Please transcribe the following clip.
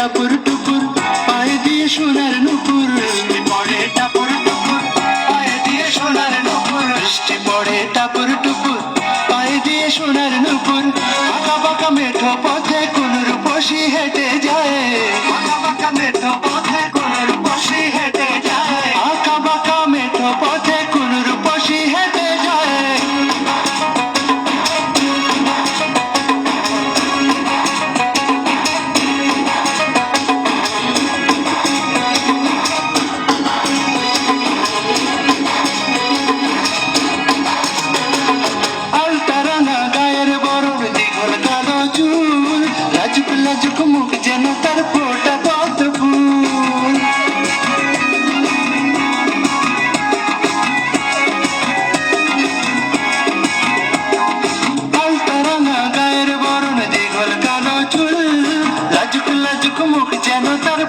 টাপুর টুপুর পায়ে দিয়ে সোনার নুপুর, বৃষ্টি পড়ে টাপুর টুপুর পায়ে দিয়ে সোনার নুপুর, বৃষ্টি পড়ে টাপুর টুপুর পায়ে দিয়ে সোনার নুপুর। আঁকা বাঁকা মেঠো পথে কোন রূপসী হেঁটে যায়, আঁকা বাঁকা মেঠো পথে কোন রূপসী হেঁটে যায়, আঁকা বাঁকা মেঠো পথে কোন রূপসী হেঁটে যায়। লাজুক মুখ যেন তার ফোটা পদ্ম ফুল, আলতা রাঙা গায়ের বরণ দীঘল কালো চুল, লাজুক লাজুক মুখ যেন তার